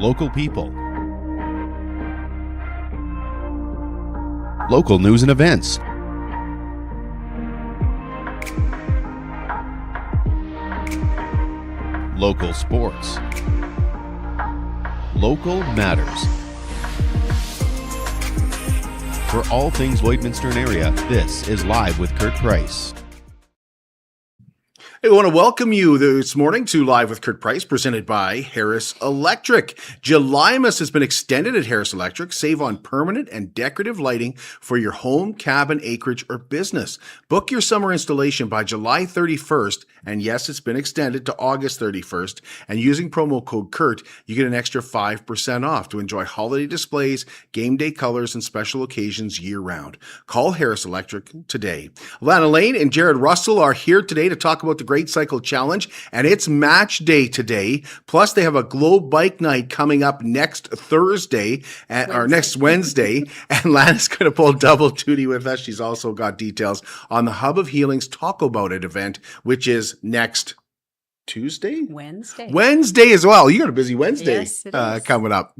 local people, local news and events, local sports, local matters. For all things Lloydminster and area, this is Live with Kurt Price. Hey, we want to welcome you this morning to Live with Kurt Price, presented by Harris Electric. Julymas has been extended at Harris Electric. Save on permanent and decorative lighting for your home, cabin, acreage, or business. Book your summer installation by July 31st, and yes, it's been extended to August 31st. And using promo code KURT, you get an extra 5% off to enjoy holiday displays, game day colors, and special occasions year-round. Call Harris Electric today. Lana Lane and Jarrod Russell are here today to talk about the Great Cycle Challenge, and it's match day today. Plus, they have a Globe Bike Night coming up next Thursday, or next Wednesday, and Lana's going to pull double duty with us. She's also got details on the Hub of Healing's Taco Bout It event, which is next Tuesday? Wednesday as well. You got a busy Wednesday coming up.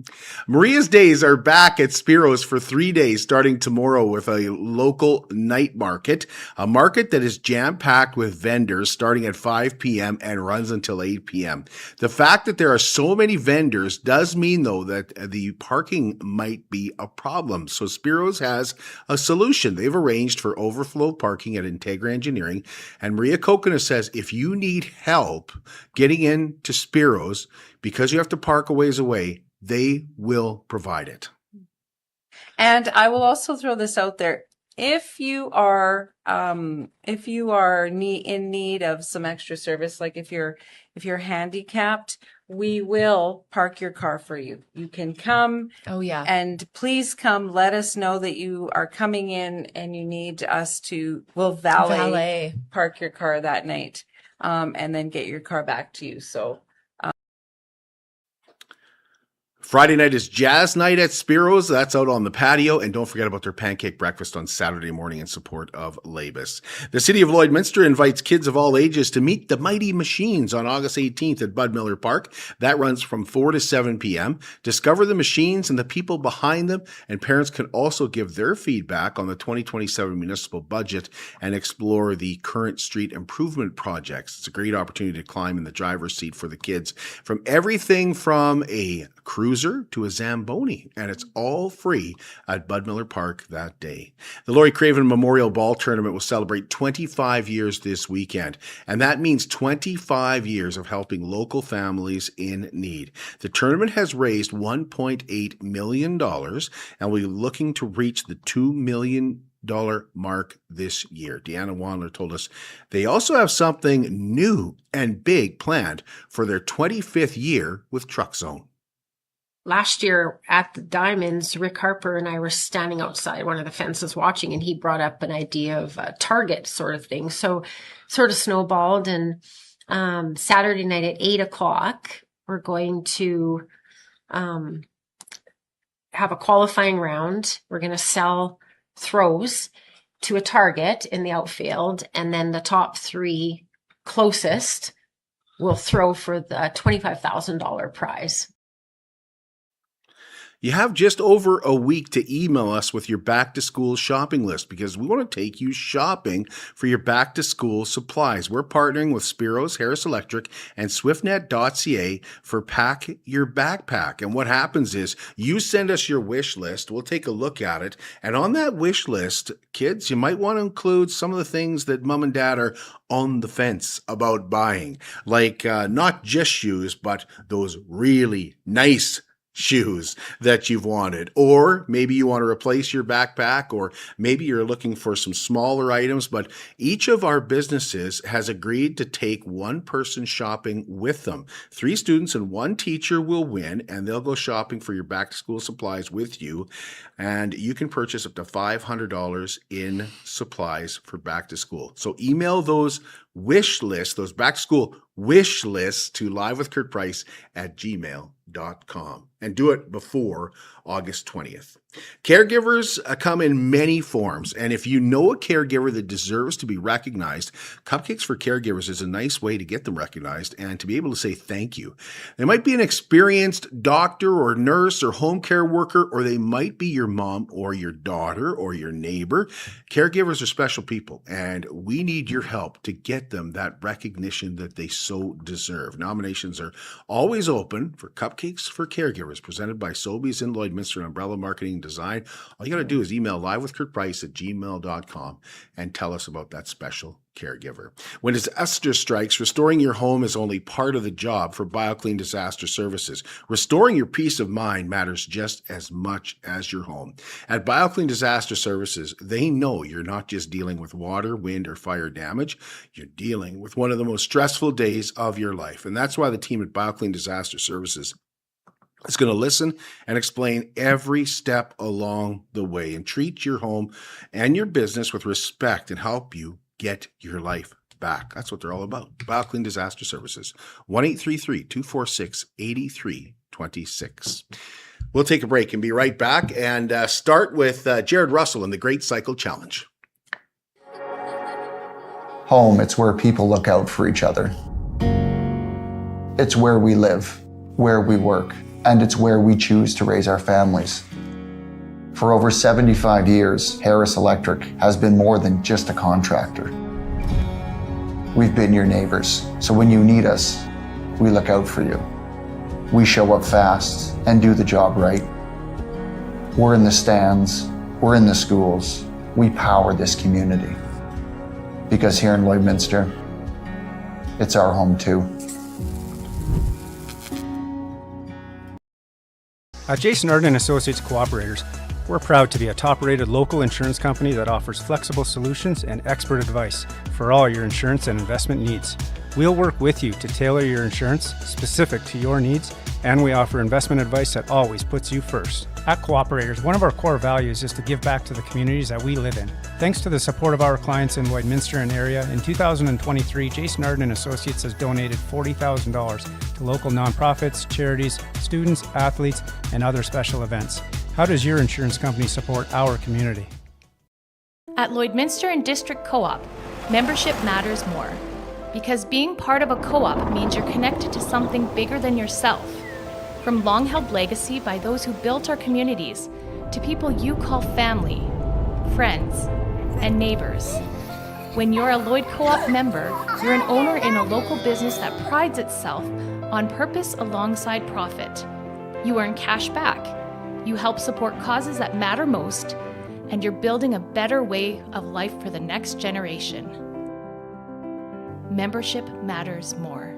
Maria's Days are back at Spiro's for 3 days, starting tomorrow with a local night market, a market that is jam-packed with vendors starting at 5 p.m. and runs until 8 p.m. The fact that there are so many vendors does mean, though, that the parking might be a problem. So Spiro's has a solution. They've arranged for overflow parking at Integra Engineering, and Maria Kokona says if you need help getting into Spiro's because you have to park a ways away, they will provide it. And I will also throw this out there. If you are in need of some extra service, like if you're handicapped, we will park your car for you. You can come. Oh yeah. And please come. Let us know that you are coming in and you need us to. We'll valet park your car that night, and then get your car back to you. So. Friday night is jazz night at Spiro's. That's out on the patio. And don't forget about their pancake breakfast on Saturday morning in support of Labus. The City of Lloydminster invites kids of all ages to meet the Mighty Machines on August 18th at Bud Miller Park. That runs from 4 to 7 p.m. Discover the machines and the people behind them. And parents can also give their feedback on the 2027 municipal budget and explore the current street improvement projects. It's a great opportunity to climb in the driver's seat for the kids. From everything from a cruiser to a Zamboni, and it's all free at Bud Miller Park that day. The Laurie Craven Memorial Ball Tournament will celebrate 25 years this weekend, and that means 25 years of helping local families in need. The tournament has raised $1.8 million, and we're looking to reach the $2 million mark this year. Deanna Wandler told us they also have something new and big planned for their 25th year with Truck Zone. Last year at the Diamonds, Rick Harper and I were standing outside one of the fences watching, and he brought up an idea of a Target sort of thing. So sort of snowballed, and Saturday night at 8:00, we're going to have a qualifying round. We're going to sell throws to a Target in the outfield, and then the top three closest will throw for the $25,000 prize. You have just over a week to email us with your back-to-school shopping list because we want to take you shopping for your back-to-school supplies. We're partnering with Spiro's, Harris Electric, and SwiftNet.ca for Pack Your Backpack. And what happens is you send us your wish list. We'll take a look at it. And on that wish list, kids, you might want to include some of the things that mom and dad are on the fence about buying, like not just shoes, but those really nice shoes that you've wanted, or maybe you want to replace your backpack, or maybe you're looking for some smaller items. But each of our businesses has agreed to take one person shopping with them. 3 students and 1 teacher will win, and they'll go shopping for your back to school supplies with you. And you can purchase up to $500 in supplies for back to school. So email those wish list, those back to school wish lists to livewithkurtprice@gmail.com, and do it before August 20th. Caregivers come in many forms, and if you know a caregiver that deserves to be recognized, Cupcakes for Caregivers is a nice way to get them recognized and to be able to say thank you. They might be an experienced doctor or nurse or home care worker, or they might be your mom or your daughter or your neighbor. Caregivers are special people, and we need your help to get them that recognition that they so deserve. Nominations are always open for Cupcakes for Caregivers, presented by Sobeys in Lloydminster Umbrella Marketing Design. All you got to do is email livewithkurtprice@gmail.com and tell us about that special caregiver. When disaster strikes, restoring your home is only part of the job for BioClean Disaster Services. Restoring your peace of mind matters just as much as your home. At BioClean Disaster Services, they know you're not just dealing with water, wind, or fire damage. You're dealing with one of the most stressful days of your life. And that's why the team at BioClean Disaster Services is going to listen and explain every step along the way and treat your home and your business with respect and help you get your life back. That's what they're all about. BioClean Disaster Services, 1-833-246-8326. We'll take a break and be right back and start with Jarrod Russell and the Great Cycle Challenge. Home, it's where people look out for each other. It's where we live, where we work, and it's where we choose to raise our families. For over 75 years, Harris Electric has been more than just a contractor. We've been your neighbors, so when you need us, we look out for you. We show up fast and do the job right. We're in the stands, we're in the schools, we power this community. Because here in Lloydminster, it's our home too. At Jason Arden Associates Cooperators, we're proud to be a top-rated local insurance company that offers flexible solutions and expert advice for all your insurance and investment needs. We'll work with you to tailor your insurance specific to your needs, and we offer investment advice that always puts you first. At Cooperators, one of our core values is to give back to the communities that we live in. Thanks to the support of our clients in Lloydminster and area, in 2023, Jason Arden Associates has donated $40,000 to local nonprofits, charities, students, athletes, and other special events. How does your insurance company support our community? At Lloydminster and District Co-op, membership matters more. Because being part of a co-op means you're connected to something bigger than yourself. From long-held legacy by those who built our communities, to people you call family, friends, and neighbors. When you're a Lloyd Co-op member, you're an owner in a local business that prides itself on purpose alongside profit. You earn cash back, you help support causes that matter most, and you're building a better way of life for the next generation. Membership matters more.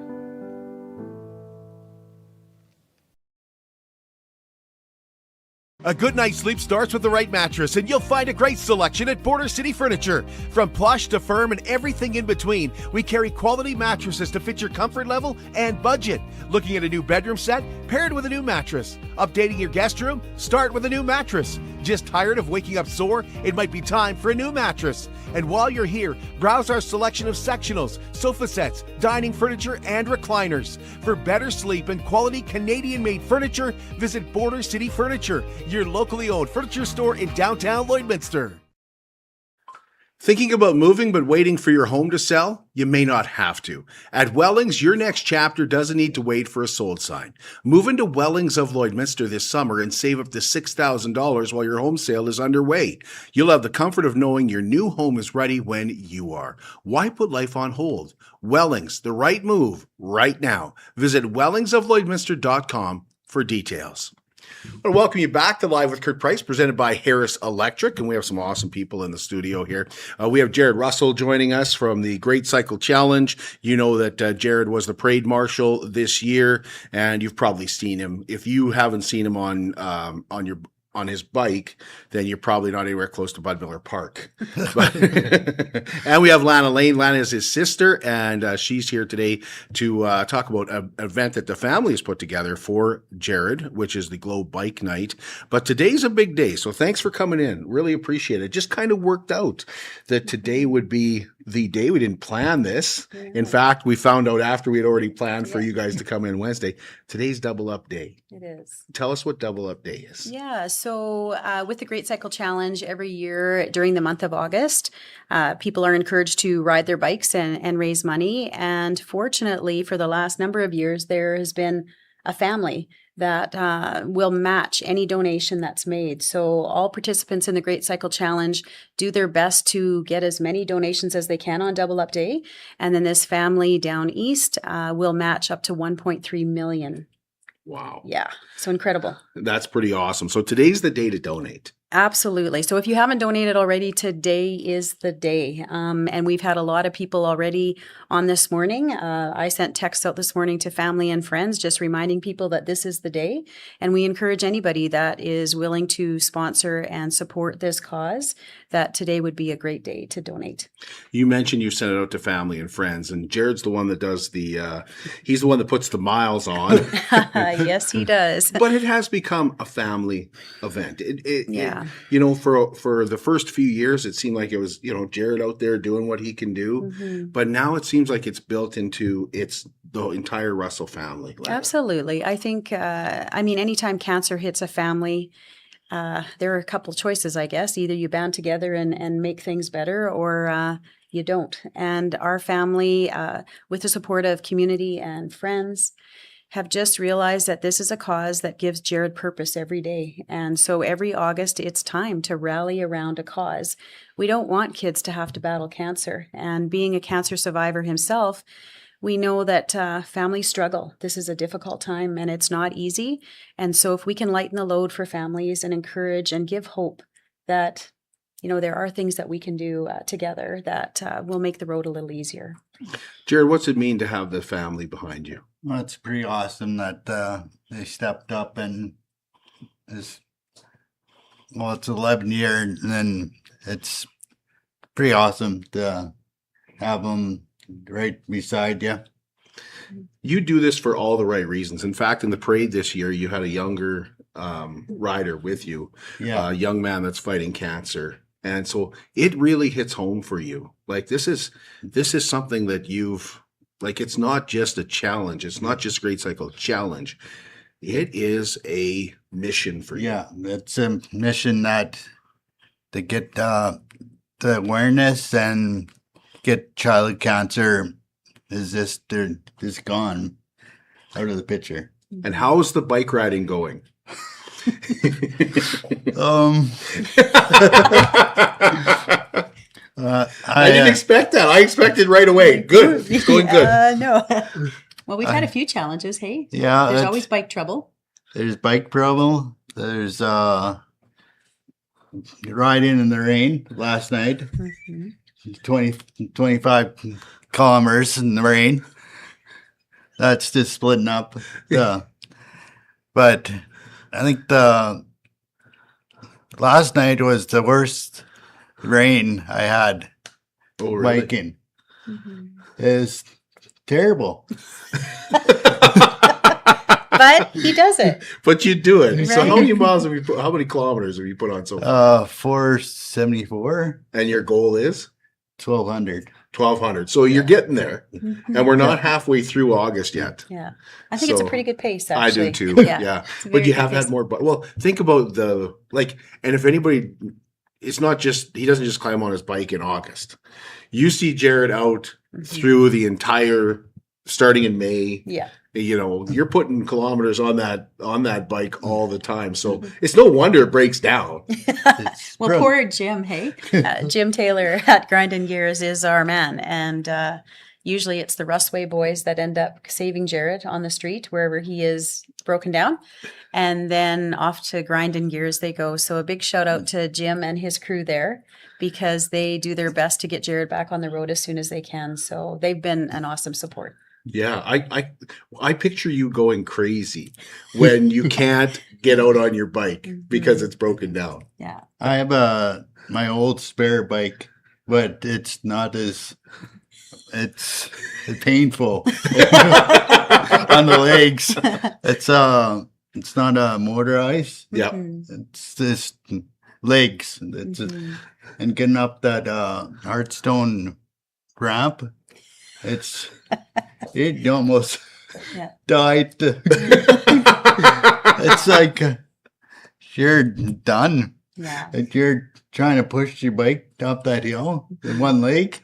A good night's sleep starts with the right mattress, and you'll find a great selection at Border City Furniture. From plush to firm and everything in between, we carry quality mattresses to fit your comfort level and budget. Looking at a new bedroom set? Pair it with a new mattress. Updating your guest room? Start with a new mattress. Just tired of waking up sore? It might be time for a new mattress. And while you're here, browse our selection of sectionals, sofa sets, dining furniture, and recliners. For better sleep and quality Canadian-made furniture, visit Border City Furniture, your locally owned furniture store in downtown Lloydminster. Thinking about moving but waiting for your home to sell? You may not have to. At Wellings, your next chapter doesn't need to wait for a sold sign. Move into Wellings of Lloydminster this summer and save up to $6,000 while your home sale is underway. You'll have the comfort of knowing your new home is ready when you are. Why put life on hold? Wellings, the right move right now. Visit wellingsoflloydminster.com for details. I want to welcome you back to Live with Kurt Price, presented by Harris Electric, and we have some awesome people in the studio here. We have Jarrod Russell joining us from the Great Cycle Challenge. You know that Jarrod was the parade marshal this year, and you've probably seen him. If you haven't seen him on his bike, then you're probably not anywhere close to Bud Miller Park. And we have Lana Lane. Lana is his sister, and she's here today to talk about an event that the family has put together for Jarrod, which is the Glow Bike Night. But today's a big day, so thanks for coming in. Really appreciate it. It just kind of worked out that today would be the day. We didn't plan this. In fact, we found out after we had already planned for you guys to come in Wednesday. Today's Double Up Day. It is. Tell us what Double Up Day is. Yeah, so with the Great Cycle Challenge, every year during the month of August, people are encouraged to ride their bikes and raise money. And fortunately, for the last number of years, there has been a family that will match any donation that's made. So all participants in the Great Cycle Challenge do their best to get as many donations as they can on Double Up Day. And then this family down east will match up to 1.3 million. Wow. Yeah, so incredible. That's pretty awesome. So today's the day to donate. Absolutely. So if you haven't donated already, today is the day. And we've had a lot of people already on this morning. I sent texts out this morning to family and friends, just reminding people that this is the day. And we encourage anybody that is willing to sponsor and support this cause, that today would be a great day to donate. You mentioned you sent it out to family and friends, and Jarrod's the one that does he's the one that puts the miles on. Yes, he does. But it has become a family event. Yeah. For the first few years, it seemed like it was, Jarrod out there doing what he can do. Mm-hmm. But now it seems like it's built into the entire Russell family. Absolutely. I think, anytime cancer hits a family, there are a couple choices, I guess. Either you band together and make things better, or you don't. And our family, with the support of community and friends, have just realized that this is a cause that gives Jarrod purpose every day. And so every August, it's time to rally around a cause. We don't want kids to have to battle cancer. And being a cancer survivor himself, we know that families struggle. This is a difficult time and it's not easy. And so if we can lighten the load for families and encourage and give hope that, there are things that we can do together that will make the road a little easier. Jarrod, what's it mean to have the family behind you? Well, it's pretty awesome that they stepped up, and it's 11 years, and then it's pretty awesome to have them right beside you. You do this for all the right reasons. In fact, in the parade this year, you had a younger rider with you, a young man that's fighting cancer. And so it really hits home for you. Like this is something that it's not just a challenge. It's not just Great Cycle Challenge. It is a mission for you. Yeah, it's a mission to get the awareness and get childhood cancer they're just gone out of the picture. And how's the bike riding going? I didn't expect that. I expected right away. Good. It's going good. No. Well, we've had a few challenges, hey? Yeah. There's always bike trouble. There's bike trouble. There's riding in the rain last night. Mm-hmm. 25 kilometers in the rain. That's just splitting up. But I think the last night was the worst rain I had biking. Mm-hmm. It's terrible. But he does it. But you do it. Right? So how many kilometers have you put on so far? 474. And your goal is? 1,200. 1,200. So you're getting there. Mm-hmm. And we're not halfway through August yet. Yeah. I think it's a pretty good pace, actually. I do too. Yeah. But you have had more. Well, think about and if anybody, it's not just, he doesn't just climb on his bike in August. You see Jarrod out through the entire, starting in May. Yeah. You're putting kilometers on that bike all the time. So it's no wonder it breaks down. Well, poor Jim, hey? Jim Taylor at Grind and Gears is our man. And usually it's the Rustway boys that end up saving Jarrod on the street wherever he is broken down. And then off to Grind and Gears they go. So a big shout out to Jim and his crew there, because they do their best to get Jarrod back on the road as soon as they can. So they've been an awesome support. Yeah, I picture you going crazy when you can't get out on your bike because it's broken down. Yeah. I have my old spare bike, but it's not it's painful on the legs. It's not motorized. Yeah. It's just legs. And getting up that Hearthstone cramp. It almost Yeah. died. It's like you're done. Yeah. If you're trying to push your bike up that hill in one leg.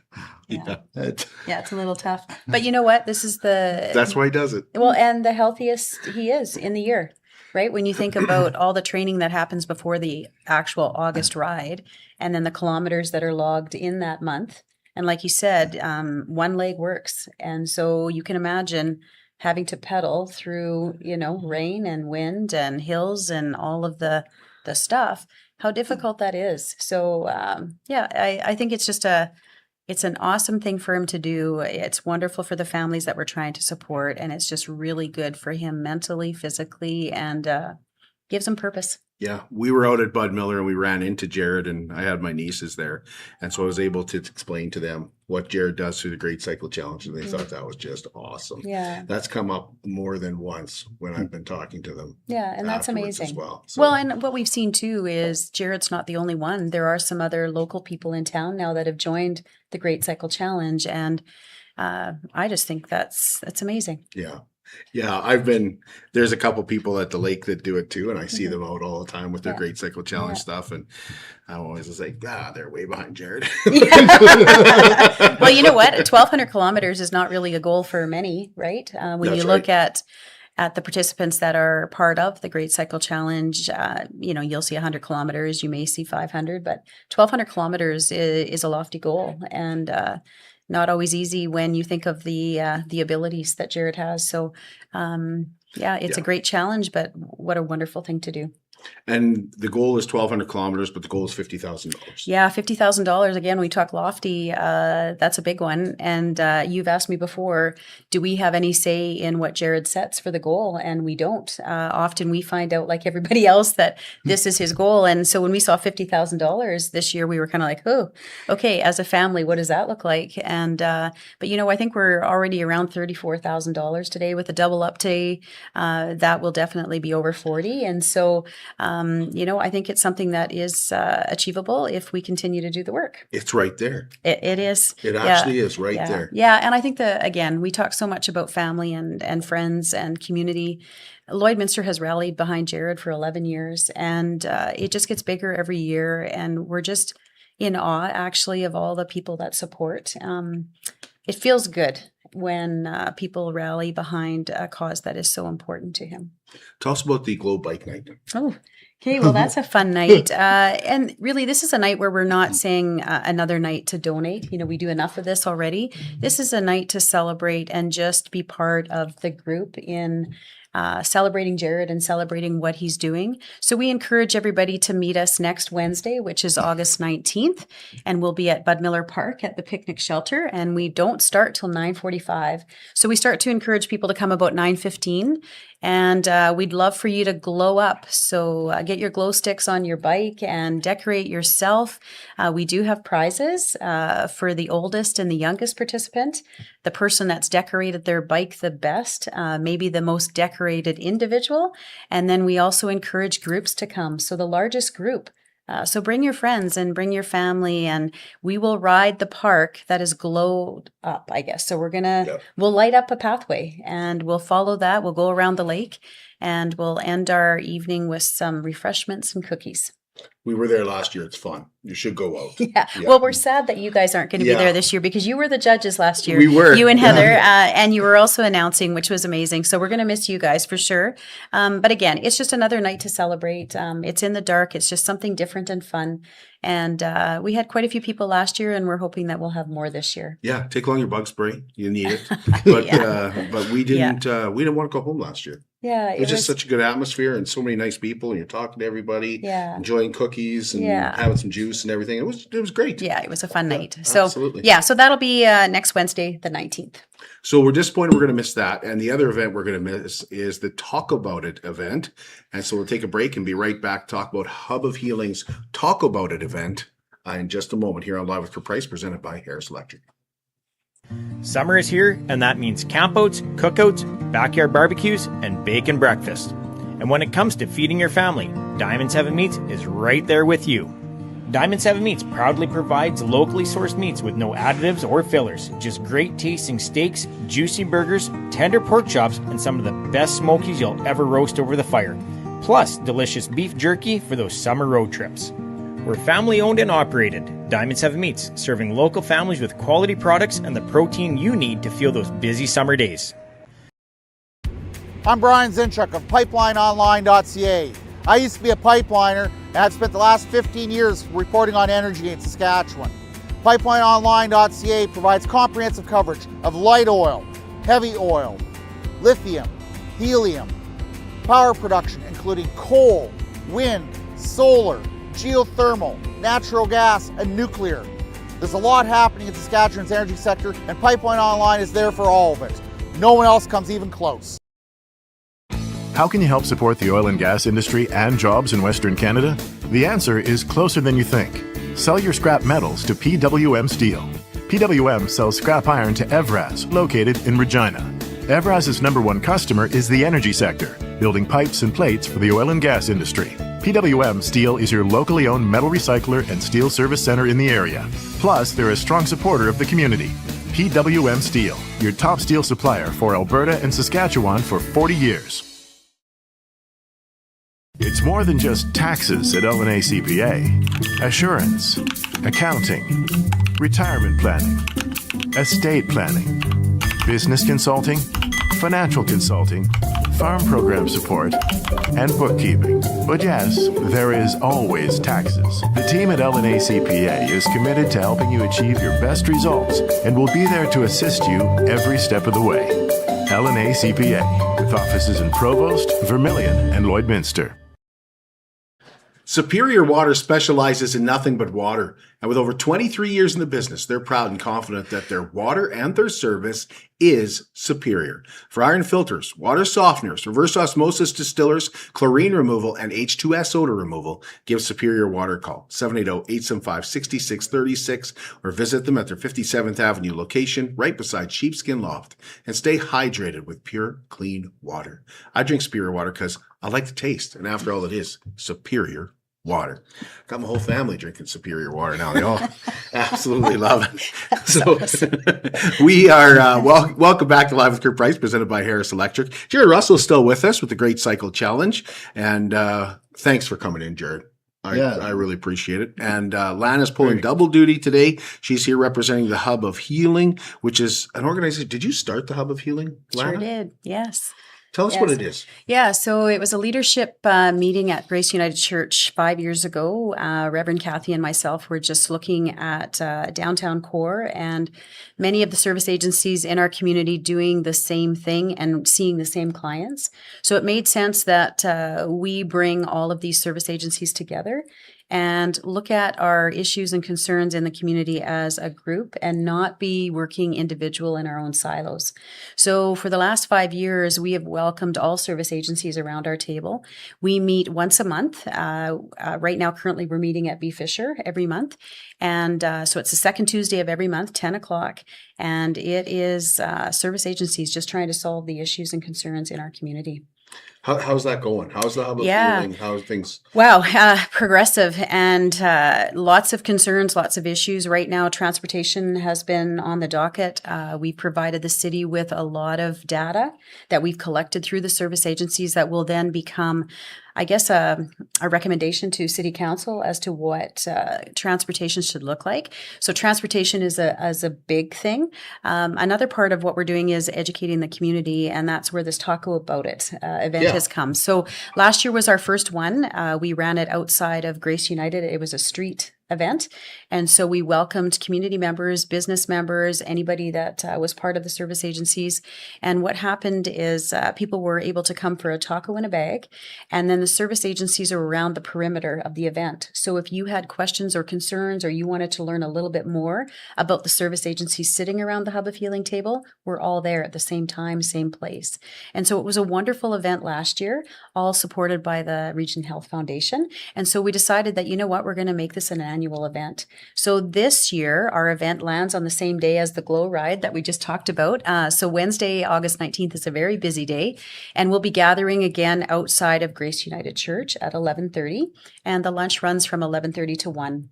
Yeah. It's Yeah, it's a little tough. But you know what? This is That's why he does it. well, and the healthiest he is in the year, right? When you think about all the training that happens before the actual August ride, and then the kilometers that are logged in that month. And like you said, one leg works. And so you can imagine having to pedal through, rain and wind and hills and all of the stuff, how difficult that is. So, I think it's just it's an awesome thing for him to do. It's wonderful for the families that we're trying to support. And it's just really good for him mentally, physically, and gives him purpose. Yeah, we were out at Bud Miller and we ran into Jarrod, and I had my nieces there. And so I was able to explain to them what Jarrod does through the Great Cycle Challenge. And they thought that was just awesome. Yeah. That's come up more than once when I've been talking to them. Yeah, and that's afterwards amazing. as well. So, Well, and what we've seen too is Jarrod's not the only one. There are some other local people in town now that have joined the Great Cycle Challenge, and I just think that's amazing. yeah. Yeah, there's a couple people at the lake that do it too, and I see them out all the time with their Yeah. Great Cycle Challenge stuff, and I'm always just like, they're way behind Jarrod. Well, you know what? 1,200 kilometers is not really a goal for many, right? When That's you look at the participants that are part of the Great Cycle Challenge, you'll see 100 kilometers, you may see 500, but 1,200 kilometers is a lofty goal, and not always easy when you think of the abilities that Jarrod has. So, it's a great challenge, but what a wonderful thing to do. And the goal is 1,200 kilometers, but the goal is $50,000. Yeah, $50,000. Again, we talk lofty. That's a big one. And you've asked me before, do we have any say in what Jarrod sets for the goal? And we don't. Often we find out, like everybody else, that this is his goal. And so when we saw $50,000 this year, we were kind of like, oh, okay, as a family, what does that look like? And but I think we're already around $34,000 today with a double up day. That will definitely be over 40. And so I think it's something that is achievable if we continue to do the work. It's right there. It is. It actually is right Yeah. there. Yeah. And I think again, we talk so much about family and friends and community. Lloydminster has rallied behind Jarrod for 11 years, and it just gets bigger every year. And we're just in awe, actually, of all the people that support. It feels good when people rally behind a cause that is so important to him. Tell us about the Globe Bike Night. Oh, okay. Well, that's a fun night. And really, this is a night where we're not saying another night to donate. We do enough of this already. This is a night to celebrate and just be part of the group in celebrating Jarrod and celebrating what he's doing. So we encourage everybody to meet us next Wednesday, which is August 19th, and we'll be at Bud Miller Park at the picnic shelter, and we don't start till 9:45. So we start to encourage people to come about 9:15, and we'd love for you to glow up. So get your glow sticks on your bike and decorate yourself. We do have prizes for the oldest and the youngest participant. The person that's decorated their bike the best, maybe the most decorated individual. And then we also encourage groups to come. So the largest group. So bring your friends and bring your family, and we will ride the park that is glowed up, I guess. So we'll light up a pathway and we'll follow that. We'll go around the lake and we'll end our evening with some refreshments and cookies. We were there last year. It's fun. You should go out. Yeah. Well, we're sad that you guys aren't going to be there this year because you were the judges last year. We were. You and Heather, and you were also announcing, which was amazing. So we're going to miss you guys for sure. But again, it's just another night to celebrate. It's in the dark. It's just something different and fun. And we had quite a few people last year, and we're hoping that we'll have more this year. Yeah, take along your bug spray. You need it. But we didn't. We didn't want to go home last year. Yeah, it was just such a good atmosphere and so many nice people, and you're talking to everybody, enjoying cookies and having some juice and everything. It was great. Yeah, it was a fun night. So absolutely. Yeah, so that'll be next Wednesday, the 19th. So we're disappointed we're going to miss that. And the other event we're going to miss is the Talk About It event. And so we'll take a break and be right back to talk about Hub of Healing's Talk About It event in just a moment here on Live with Kurt Price, presented by Harris Electric. Summer is here, and that means campouts, cookouts, backyard barbecues, and bacon breakfast. And when it comes to feeding your family, Diamonds Heaven Meats is right there with you. Diamond 7 Meats proudly provides locally sourced meats with no additives or fillers. Just great tasting steaks, juicy burgers, tender pork chops, and some of the best smokies you'll ever roast over the fire. Plus, delicious beef jerky for those summer road trips. We're family owned and operated. Diamond 7 Meats, serving local families with quality products and the protein you need to fuel those busy summer days. I'm Brian Zinchuk of PipelineOnline.ca. I used to be a pipeliner, and I've spent the last 15 years reporting on energy in Saskatchewan. PipelineOnline.ca provides comprehensive coverage of light oil, heavy oil, lithium, helium, power production including coal, wind, solar, geothermal, natural gas, and nuclear. There's a lot happening in Saskatchewan's energy sector, and Pipeline Online is there for all of it. No one else comes even close. How can you help support the oil and gas industry and jobs in Western Canada? The answer is closer than you think. Sell your scrap metals to PWM Steel. PWM sells scrap iron to Evraz, located in Regina. Evraz's #1 customer is the energy sector, building pipes and plates for the oil and gas industry. PWM Steel is your locally owned metal recycler and steel service center in the area. Plus, they're a strong supporter of the community. PWM Steel, your top steel supplier for Alberta and Saskatchewan for 40 years. It's more than just taxes at L&A CPA. Assurance, accounting, retirement planning, estate planning, business consulting, financial consulting, farm program support, and bookkeeping. But yes, there is always taxes. The team at L&A CPA is committed to helping you achieve your best results and will be there to assist you every step of the way. L&A CPA, with offices in Provost, Vermilion, and Lloydminster. Superior Water specializes in nothing but water, and with over 23 years in the business, they're proud and confident that their water and their service is superior. For iron filters, water softeners, reverse osmosis distillers, chlorine removal, and H2S odor removal, give Superior Water a call, 780-875-6636, or visit them at their 57th Avenue location right beside Sheepskin Loft, and stay hydrated with pure, clean water. I drink Superior Water because I like the taste, and after all, it is superior water. Got my whole family drinking Superior Water now. They all absolutely love it. So we are welcome back to Live with Kurt Price, presented by Harris Electric. Jarrod Russell's still with us with the Great Cycle Challenge, and thanks for coming in, Jarrod. I really appreciate it. And Lana's pulling double duty today. She's here representing the Hub of Healing, which is an organization. Did you start the Hub of Healing, Lana? Sure did, yes. Tell us what it is. Yeah, so it was a leadership meeting at Grace United Church 5 years ago. Reverend Kathy and myself were just looking at downtown core and many of the service agencies in our community doing the same thing and seeing the same clients. So it made sense that we bring all of these service agencies together and look at our issues and concerns in the community as a group and not be working individual in our own silos. So for the last 5 years, we have welcomed all service agencies around our table. We meet once a month. Right now, currently, we're meeting at B. Fisher every month. And so it's the second Tuesday of every month, 10 o'clock. And it is service agencies just trying to solve the issues and concerns in our community. How's that going? How's the Hub of Healing? How's things? Wow, progressive and lots of concerns, lots of issues. Right now, transportation has been on the docket. We've provided the city with a lot of data that we've collected through the service agencies that will then become, I guess, a recommendation to City Council as to what transportation should look like. So transportation is a big thing. Another part of what we're doing is educating the community, and that's where this Taco About It event has come. So last year was our first one. We ran it outside of Grace United. It was a street event. And so we welcomed community members, business members, anybody that was part of the service agencies. And what happened is people were able to come for a taco in a bag. And then the service agencies are around the perimeter of the event. So if you had questions or concerns, or you wanted to learn a little bit more about the service agencies sitting around the Hub of Healing table, we're all there at the same time, same place. And so it was a wonderful event last year, all supported by the Region Health Foundation. And so we decided that, you know what, we're going to make this an annual event. So this year, our event lands on the same day as the Glow Ride that we just talked about. So Wednesday, August 19th is a very busy day, and we'll be gathering again outside of Grace United Church at 11:30, and the lunch runs from 11:30 to 1.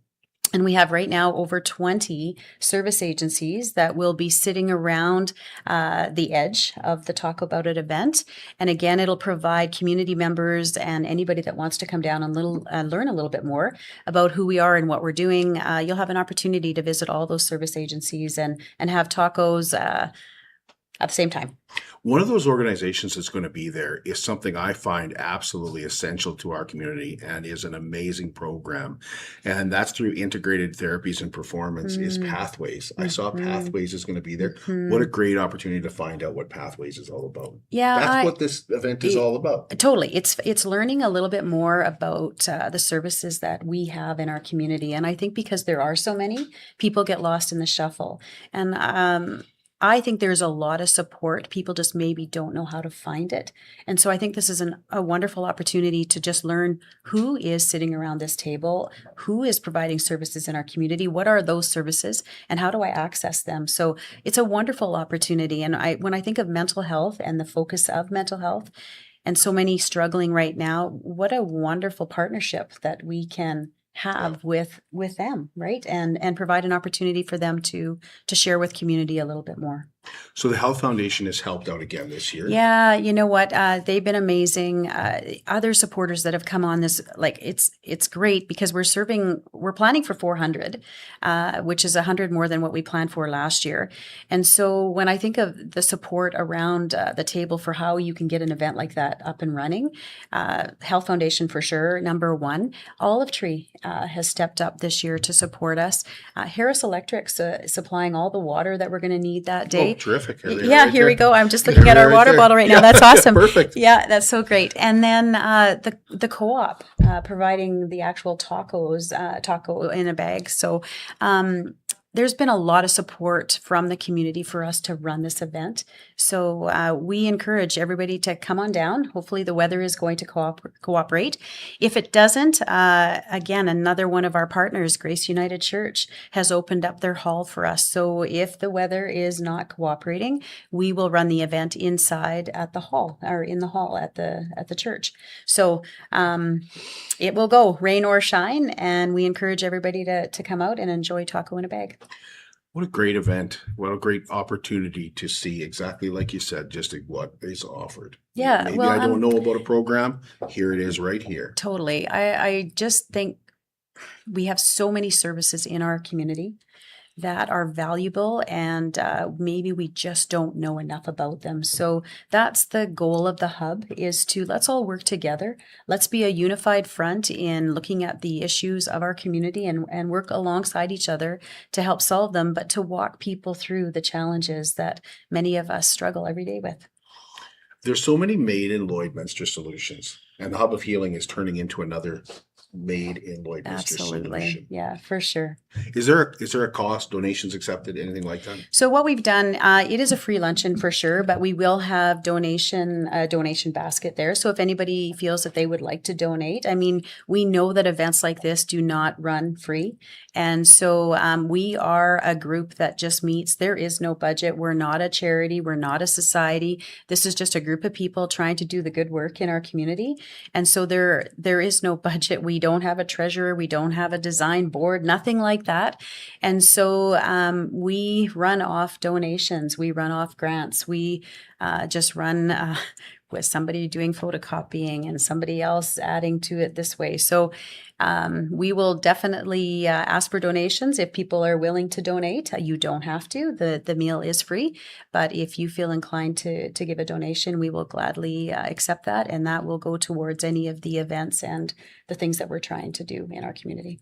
And we have right now over 20 service agencies that will be sitting around the edge of the Talk About It event. And again, it'll provide community members and anybody that wants to come down and learn a little bit more about who we are and what we're doing. You'll have an opportunity to visit all those service agencies and have tacos at the same time. One of those organizations that's going to be there is something I find absolutely essential to our community and is an amazing program. And that's through integrated therapies and performance is Pathways. I saw Pathways is going to be there. What a great opportunity to find out what Pathways is all about. Yeah. That's what this event is all about. Totally. It's learning a little bit more about the services that we have in our community. And I think because there are so many, people get lost in the shuffle. And I think there's a lot of support. People just maybe don't know how to find it. And so I think this is a wonderful opportunity to just learn who is sitting around this table, who is providing services in our community, what are those services, and how do I access them? So it's a wonderful opportunity. And when I think of mental health and the focus of mental health, and so many struggling right now, what a wonderful partnership that we can have with them, right? And provide an opportunity for them to share with community a little bit more. So the Health Foundation has helped out again this year. Yeah, you know what? They've been amazing. Other supporters that have come on this, like it's great because we're planning for 400, which is 100 more than what we planned for last year. And so when I think of the support around the table for how you can get an event like that up and running, Health Foundation for sure, number one. Olive Tree has stepped up this year to support us. Harris Electric's supplying all the water that we're going to need that day. Oh, terrific. Yeah, here we go. I'm just looking at our water bottle right now. That's awesome. Perfect. Yeah, that's so great. And then the co-op providing the actual tacos, taco in a bag. So there's been a lot of support from the community for us to run this event. So we encourage everybody to come on down. Hopefully the weather is going to cooperate. If it doesn't, again, another one of our partners, Grace United Church, has opened up their hall for us. So if the weather is not cooperating, we will run the event inside at the hall or in the hall at the church. So it will go rain or shine, and we encourage everybody to come out and enjoy taco in a bag. What a great event. What a great opportunity to see exactly like you said, just what is offered. Yeah. Maybe well, I don't know about a program. Here it is right here. Totally. I just think we have so many services in our community that are valuable, and maybe we just don't know enough about them. So that's the goal of the hub, is to let's all work together. Let's be a unified front in looking at the issues of our community and work alongside each other to help solve them, but to walk people through the challenges that many of us struggle every day with. There's so many made in Lloydminster solutions, and the Hub of Healing is turning into another made in Lloydminster solution. Yeah, for sure. Is there a cost, donations accepted, anything like that? So what we've done, it is a free luncheon for sure, but we will have donation basket there. So if anybody feels that they would like to donate, I mean, we know that events like this do not run free. And so we are a group that just meets. There is no budget. We're not a charity. We're not a society. This is just a group of people trying to do the good work in our community. And so there is no budget. We don't have a treasurer. We don't have a design board, nothing like that. And so we run off donations. We run off grants. We just run with somebody doing photocopying and somebody else adding to it this way. So we will definitely ask for donations if people are willing to donate. You don't have to. The meal is free. But if you feel inclined to give a donation, we will gladly accept that. And that will go towards any of the events and the things that we're trying to do in our community.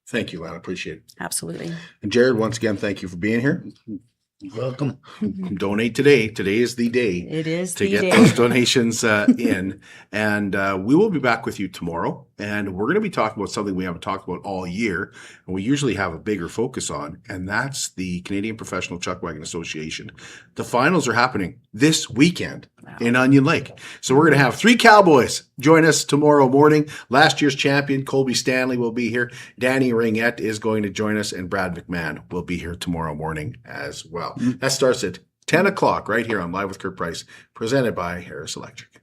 Thank you, Lana. Appreciate it. Absolutely. And Jarrod, once again, thank you for being here. Welcome. Donate today. Today is the day. It is to the get day. those donations in. And we will be back with you tomorrow. And we're going to be talking about something we haven't talked about all year, and we usually have a bigger focus on, and that's the Canadian Professional Chuckwagon Association. The finals are happening this weekend in Onion Lake. So we're going to have 3 Cowboys join us tomorrow morning. Last year's champion, Colby Stanley, will be here. Danny Ringette is going to join us, and Brad McMahon will be here tomorrow morning as well. That starts at 10 o'clock right here on Live with Kirk Price, presented by Harris Electric.